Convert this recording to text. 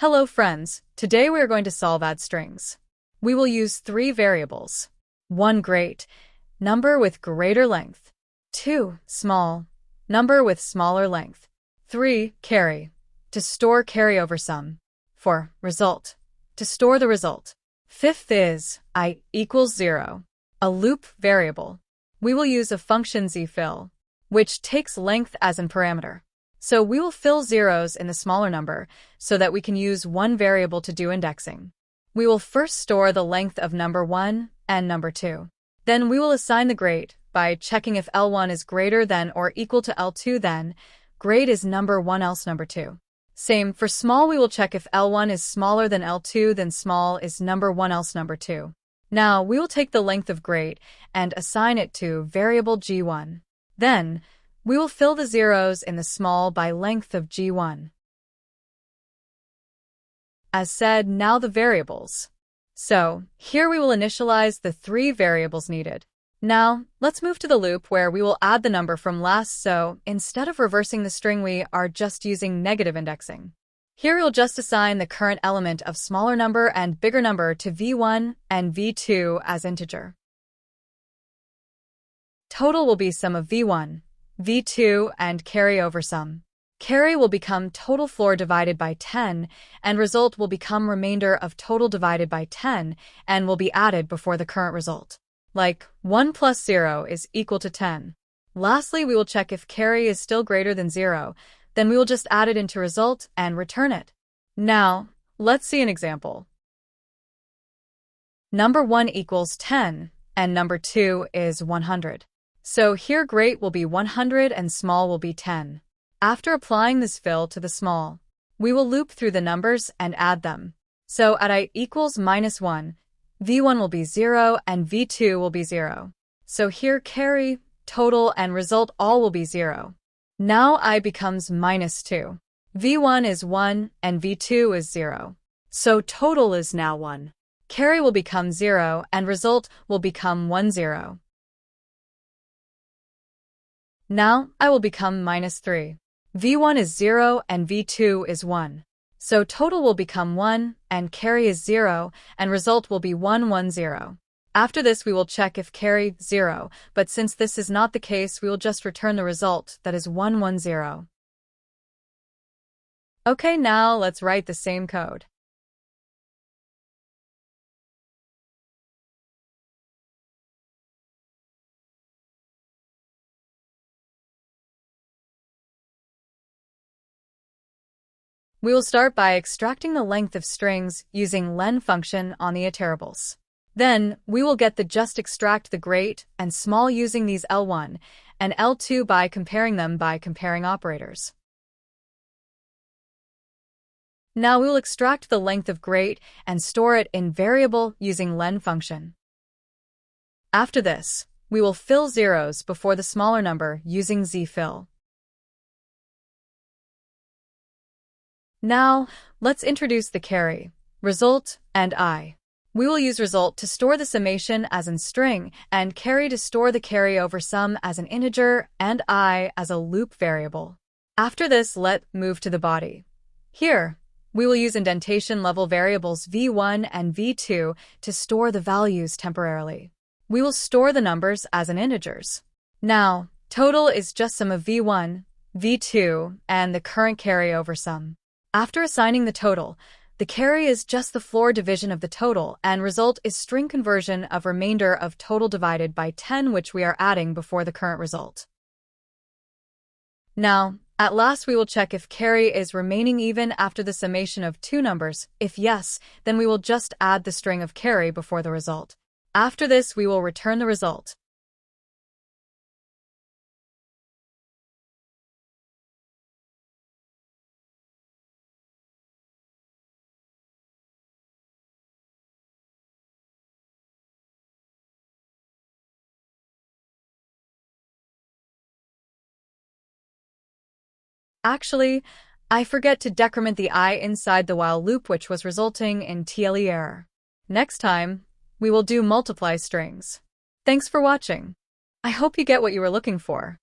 Hello friends, today we are going to solve add strings. We will use 3 variables. 1 great, number with greater length. 2 small, number with smaller length. 3 carry, to store carryover sum. 4 result, to store the result. 5th is I equals 0, a loop variable. We will use a function zfill, which takes length as an parameter. So we will fill zeros in the smaller number so that we can use one variable to do indexing. We will first store the length of number 1 and number 2. Then we will assign the great by checking if L1 is greater than or equal to L2, then great is number 1 else number 2. Same for small, we will check if L1 is smaller than L2, then small is number 1 else number 2. Now we will take the length of great and assign it to variable g1. Then we will fill the zeros in the small by length of g1. As said, now the variables. So here we will initialize the 3 variables needed. Now let's move to the loop where we will add the number from last, so instead of reversing the string we are just using negative indexing. Here we will just assign the current element of smaller number and bigger number to v1 and v2 as integer. Total will be sum of v1, v2 and carryover sum. Carry will become total floor divided by 10, and result will become remainder of total divided by 10 and will be added before the current result. Like 1 plus 0 is equal to 10. Lastly, we will check if carry is still greater than 0, then we will just add it into result and return it. Now, let's see an example. Number 1 equals 10, and number 2 is 100. So here great will be 100 and small will be 10. After applying this fill to the small, we will loop through the numbers and add them. So at I equals -1, v1 will be 0 and v2 will be 0. So here carry, total and result all will be 0. Now I becomes -2. v1 is 1 and v2 is 0. So total is now 1. Carry will become 0 and result will become 1, 0. Now I will become -3. v1 is 0 and v2 is 1. So total will become 1 and carry is 0 and result will be 1, 1, 0. After this we will check if carry 0, but since this is not the case we will just return the result, that is 1, 1, 0. Okay, now let's write the same code. We will start by extracting the length of strings using len function on the iterables. Then we will get the just extract the great and small using these L1 and L2 by comparing them by comparing operators. Now we will extract the length of great and store it in variable using len function. After this, we will fill zeros before the smaller number using zfill. Now, let's introduce the carry, result, and I. We will use result to store the summation as in string, and carry to store the carryover sum as an integer, and I as a loop variable. After this, let's move to the body. Here, we will use indentation level variables v1 and v2 to store the values temporarily. We will store the numbers as in integers. Now, total is just sum of v1, v2, and the current carryover sum. After assigning the total, the carry is just the floor division of the total, and result is string conversion of remainder of total divided by 10, which we are adding before the current result. Now, at last we will check if carry is remaining even after the summation of 2 numbers. If yes, then we will just add the string of carry before the result. After this, we will return the result. Actually, I forget to decrement the I inside the while loop, which was resulting in TLE error. Next time, we will do multiply strings. Thanks for watching. I hope you get what you were looking for.